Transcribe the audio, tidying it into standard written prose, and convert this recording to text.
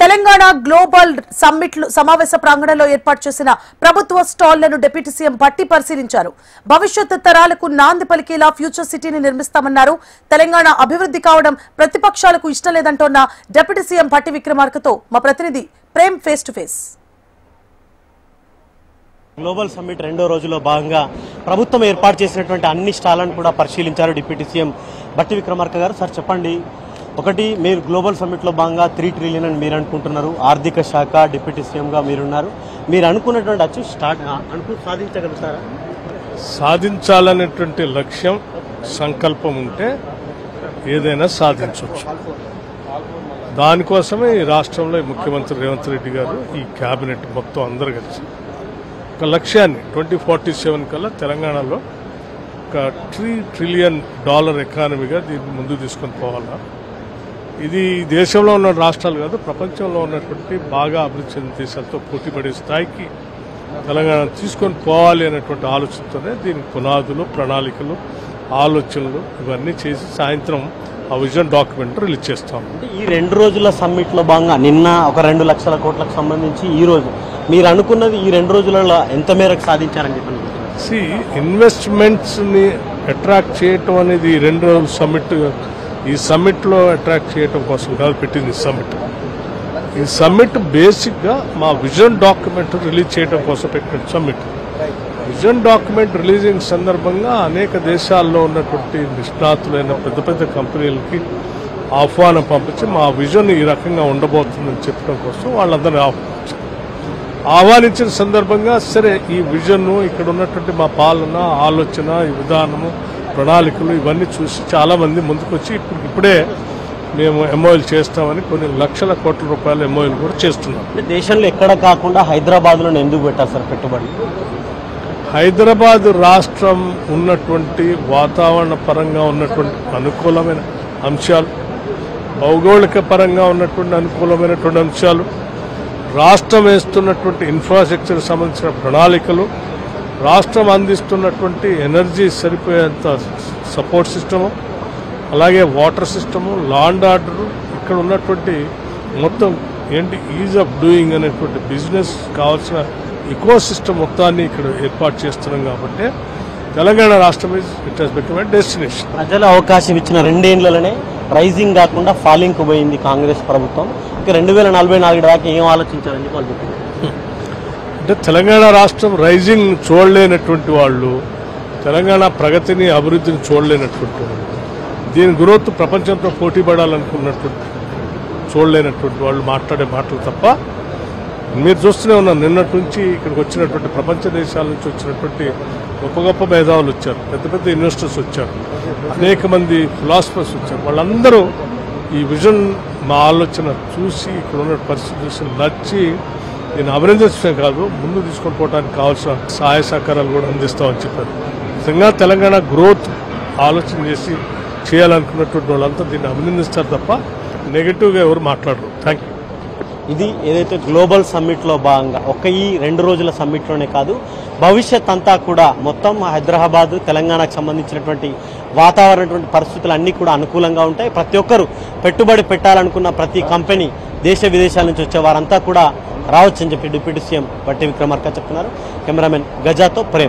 Telangana global summit సమావేశ ప్రాంగణంలో ఏర్పాటు చేసిన ప్రభుత్వ స్టాళ్లను డిప్యూటీ సీఎం భట్టి పరిశీలించారు. భవిష్యత్ తరాలకు నాంది పలికేలా ఫ్యూచర్ సిటీని నిర్మిస్తామన్నారు. తెలంగాణ అభివృద్ధి కావడం ప్రతిపక్షాలకు ఇష్టం లేదంటోన్న డిప్యూటీ సీఎం భట్టి విక్రమార్కతో మా ప్రతినిధి Prem face to face. Global summit రెండో రోజులో భాగంగా ప్రభుత్వం ఏర్పాటు చేసినటువంటి అన్ని స్టాళ్లను కూడా పరిశీలించారు డిప్యూటీ సీఎం భట్టి విక్రమార్క గారు. సార్ చెప్పండి, ఒకటి మీరు గ్లోబల్ సమ్మిట్లో భాగంగా 3 ట్రిలియన్ అని మీరు అనుకుంటున్నారు. ఆర్థిక శాఖ డిప్యూటీ సీఎంగా మీరున్నారు. మీరు అనుకున్నటువంటి అచీవ్ సాధించగలుగుతారా? సాధించాలనేటువంటి లక్ష్యం సంకల్పం ఉంటే ఏదైనా సాధించవచ్చు. దానికోసమే ఈ రాష్ట్రంలో ముఖ్యమంత్రి రేవంత్ రెడ్డి గారు ఈ క్యాబినెట్ మొత్తం అందరూ కలిసి ఒక లక్ష్యాన్ని 2047 కల్లా తెలంగాణలో ఒక $3 ట్రిలియన్ ఎకానమీగా దీన్ని ముందుకు తీసుకొని పోవాలా. ఇది దేశంలో ఉన్న రాష్ట్రాలు కాదు, ప్రపంచంలో ఉన్నటువంటి బాగా అభివృద్ధి చెందిన దేశాలతో పోటీపడే స్థాయికి తెలంగాణ తీసుకొని పోవాలి అనేటువంటి ఆలోచనతోనే దీనికి పునాదులు, ప్రణాళికలు, ఆలోచనలు ఇవన్నీ చేసి సాయంత్రం ఆ విజన్ డాక్యుమెంట్ రిలీజ్ చేస్తాం. ఈ 2 రోజుల సమ్మిట్లో భాగంగా నిన్న ఒక 2 లక్షల కోట్లకు సంబంధించి ఈ రోజు మీరు అనుకున్నది ఈ 2 రోజులలో ఎంత మేరకు సాధించారని చెప్పి ఇన్వెస్ట్మెంట్స్ని అట్రాక్ట్ చేయటం అనేది ఈ 2 రోజుల సమ్మిట్, ఈ సమ్మిట్లో అట్రాక్ట్ చేయటం కోసం కాదు పెట్టింది ఈ సమ్మిట్ బేసిక్గా మా విజన్ డాక్యుమెంట్ రిలీజ్ చేయడం కోసం పెట్టిన సమ్మిట్. విజన్ డాక్యుమెంట్ రిలీజింగ్ సందర్భంగా అనేక దేశాల్లో ఉన్నటువంటి నిష్ణాతులైన పెద్ద పెద్ద కంపెనీలకి ఆహ్వానం పంపించి మా విజన్ ఈ రకంగా ఉండబోతుందని చెప్పడం కోసం వాళ్ళందరినీ ఆహ్వానించిన సందర్భంగా సరే ఈ విజన్ను ఇక్కడ ఉన్నటువంటి మా పాలన, ఆలోచన, ఈ విధానము, ప్రణాళికలు ఇవన్నీ చూసి చాలామంది ముందుకు వచ్చి ఇప్పుడే మేము ఎంఓఎల్ చేస్తామని కొన్ని లక్షల కోట్ల రూపాయల ఎంఓఎల్ కూడా చేస్తున్నాం. దేశంలో ఎక్కడ కాకుండా హైదరాబాద్లో ఎందుకు పెట్టారు సార్ పెట్టుబడి? హైదరాబాద్ రాష్ట్రం ఉన్నటువంటి వాతావరణ పరంగా ఉన్నటువంటి అనుకూలమైన అంశాలు, భౌగోళిక పరంగా ఉన్నటువంటి అనుకూలమైనటువంటి అంశాలు, రాష్ట్రం వేస్తున్నటువంటి ఇన్ఫ్రాస్ట్రక్చర్ సంబంధించిన ప్రణాళికలు, రాష్ట్రం అందిస్తున్నటువంటి ఎనర్జీ సరిపోయేంత సపోర్ట్ సిస్టము, అలాగే water system, law and order, ఇక్కడ ఉన్నటువంటి మొత్తం ఈజ్ ఆఫ్ డూయింగ్ అనేటువంటి బిజినెస్ కావాల్సిన ఈకో సిస్టమ్ మొత్తాన్ని ఇక్కడ ఏర్పాటు చేస్తున్నాం. కాబట్టి తెలంగాణ రాష్ట్రం it has become a destination. ప్రజలు అవకాశం ఇచ్చిన 2 ఏళ్లలోనే రైజింగ్ కాకుండా ఫాలింగ్కు పోయింది కాంగ్రెస్ ప్రభుత్వం. ఇక 2044 దాకా ఏం ఆలోచించారని వాళ్ళు చెప్పారు. అంటే తెలంగాణ రాష్ట్రం రైజింగ్ చూడలేనటువంటి వాళ్ళు, తెలంగాణ ప్రగతిని, అభివృద్ధిని చూడలేనటువంటి వాళ్ళు, దీని గ్రోత్ ప్రపంచంతో పోటీ పడాలనుకున్నటువంటి చూడలేనటువంటి వాళ్ళు మాట్లాడే మాటలు తప్ప మీరు చూస్తూనే ఉన్నారు. నిన్నటి నుంచి ఇక్కడికి వచ్చినటువంటి ప్రపంచ దేశాల నుంచి వచ్చినటువంటి గొప్ప గొప్ప మేధావులు వచ్చారు, పెద్ద పెద్ద ఇన్వెస్టర్స్ వచ్చారు, అనేక మంది ఫిలాసఫర్స్ వచ్చారు. వాళ్ళందరూ ఈ విజన్, మా ఆలోచన చూసి ఇక్కడ ఉన్న పరిస్థితి నచ్చి దీన్ని అభినందించడం కాదు, ముందు తీసుకొని పోవడానికి కావాల్సిన సహాయ సహకారాలు కూడా అందిస్తామని చెప్పారు. నిజంగా తెలంగాణ గ్రోత్ ఆలోచన చేసి చేయాలనుకున్నటువంటి వాళ్ళంతా దీన్ని అభినందిస్తారు తప్ప నెగిటివ్గా ఎవరు మాట్లాడరు. Thank you. ఇది ఏదైతే గ్లోబల్ సమ్మిట్లో భాగంగా ఈ 2 రోజుల సమ్మిట్లోనే కాదు, భవిష్యత్ అంతా కూడా మొత్తం హైదరాబాద్, తెలంగాణకు సంబంధించినటువంటి వాతావరణ పరిస్థితులు అన్నీ కూడా అనుకూలంగా ఉంటాయి. ప్రతి ఒక్కరు పెట్టుబడి పెట్టాలనుకున్న ప్రతి కంపెనీ, దేశ విదేశాల నుంచి వచ్చే వారంతా కూడా రావచ్చని చెప్పి డిప్యూటీ సీఎం భట్టి విక్రమార్క చెప్తున్నారు. కెమెరామెన్ గజాతో ప్రేమ్.